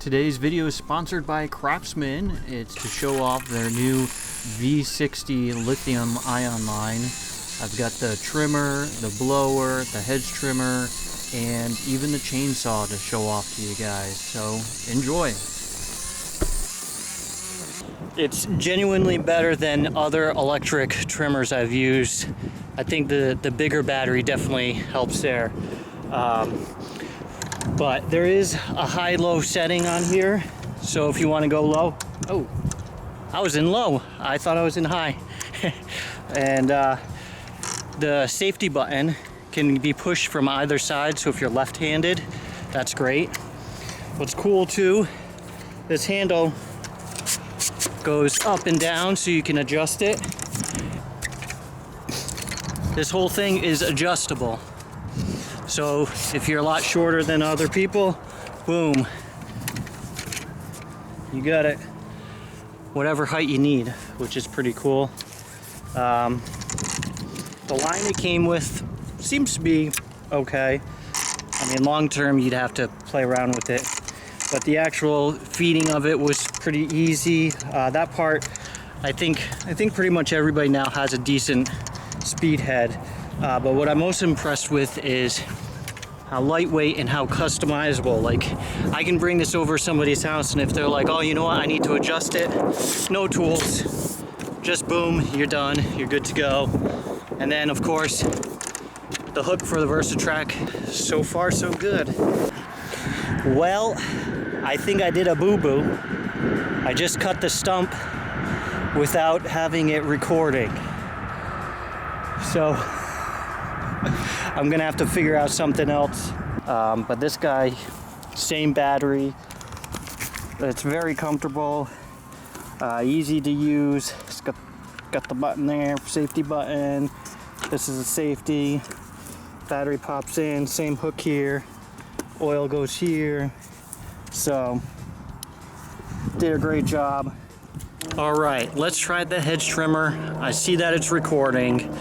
Today's video is sponsored by Craftsman. It's to show off their new v60 lithium ion line. I've got the trimmer, the blower, the hedge trimmer, and even the chainsaw to show off to you guys. So enjoy. It's genuinely better than other electric trimmers I've used. I think the bigger battery definitely helps there. But there is a high-low setting on here, so if you want to go low. Oh, I was in low. I thought I was in high. And the safety button can be pushed from either side, so if you're left-handed, that's great. What's cool too, this handle goes up and down so you can adjust it. This whole thing is adjustable. So if you're a lot shorter than other people, boom, you got it whatever height you need, which is pretty cool. The line it came with seems to be okay. I mean, long term you'd have to play around with it, but the actual feeding of it was pretty easy. That part, I think pretty much everybody now has a decent speed head. But what I'm most impressed with is how lightweight and how customizable. Like, I can bring this over somebody's house, and if they're like, oh, you know what, I need to adjust it, no tools, just boom, you're done, you're good to go. And then of course the hook for the VersaTrack, so far so good. Well, I think I did a boo-boo. I just cut the stump without having it recording. So I'm gonna have to figure out something else. But this guy, same battery. It's very comfortable, easy to use. It's got the button there, safety button. This is a safety. Battery pops in, same hook here. Oil goes here. So, did a great job. All right, let's try the hedge trimmer. I see that it's recording.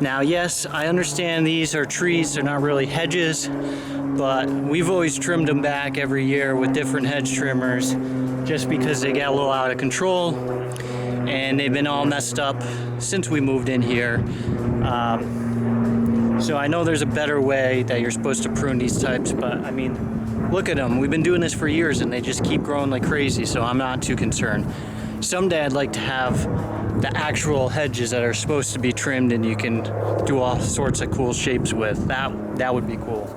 Now, yes, I understand these are trees, they're not really hedges, but we've always trimmed them back every year with different hedge trimmers just because they get a little out of control and they've been all messed up since we moved in here. So I know there's a better way that you're supposed to prune these types, but I mean, look at them. We've been doing this for years and they just keep growing like crazy, so I'm not too concerned. Someday I'd like to have the actual hedges that are supposed to be trimmed and you can do all sorts of cool shapes with. That would be cool.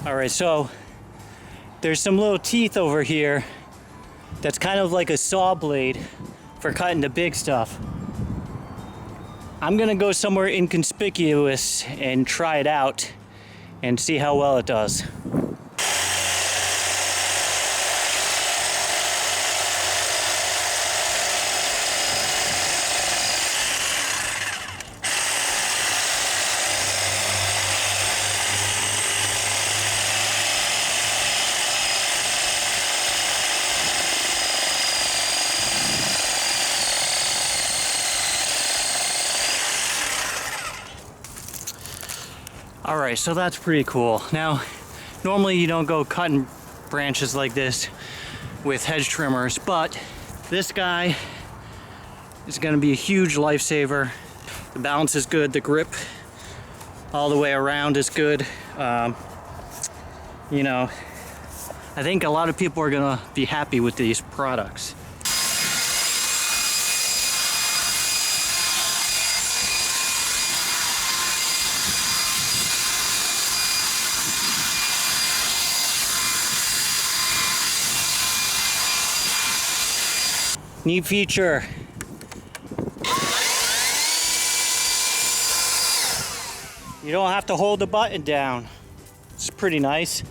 All right, so there's some little teeth over here that's kind of like a saw blade for cutting the big stuff. I'm gonna go somewhere inconspicuous and try it out and see how well it does. All right, so that's pretty cool. Now, normally you don't go cutting branches like this with hedge trimmers, but this guy is gonna be a huge lifesaver. The balance is good, the grip all the way around is good. You know, I think a lot of people are gonna be happy with these products. Neat feature. You don't have to hold the button down. It's pretty nice.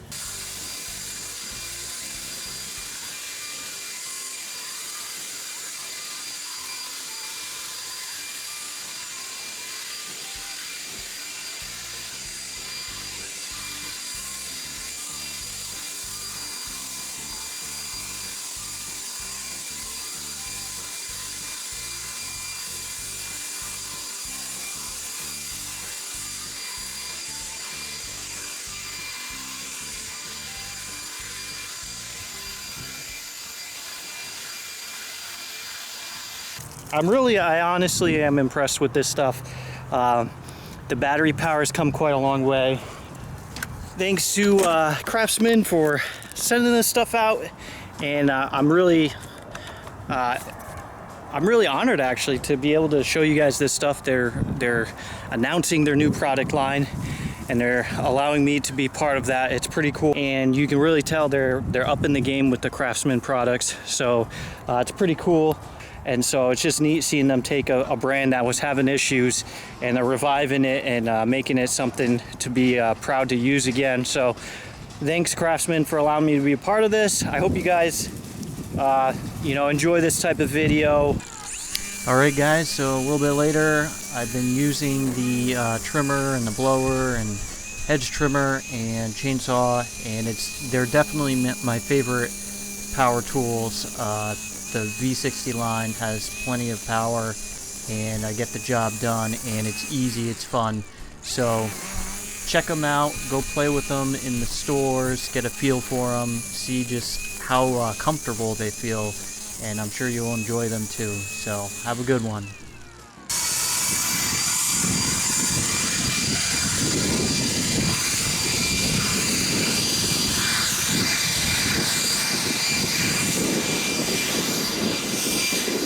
I honestly am impressed with this stuff. The battery power has come quite a long way. Thanks to Craftsman for sending this stuff out, and I'm really honored actually to be able to show you guys this stuff. They're announcing their new product line, and they're allowing me to be part of that. It's pretty cool, and you can really tell they're up in the game with the Craftsman products. So it's pretty cool. And so it's just neat seeing them take a brand that was having issues, and they're reviving it and making it something to be proud to use again. So thanks, Craftsman, for allowing me to be a part of this. I hope you guys enjoy this type of video. Alright guys, so a little bit later, I've been using the trimmer and the blower and hedge trimmer and chainsaw, and they're definitely my favorite power tools. The V60 line has plenty of power, and I get the job done, and it's easy, it's fun. So check them out, go play with them in the stores, get a feel for them, see just how comfortable they feel, and I'm sure you'll enjoy them too. So have a good one.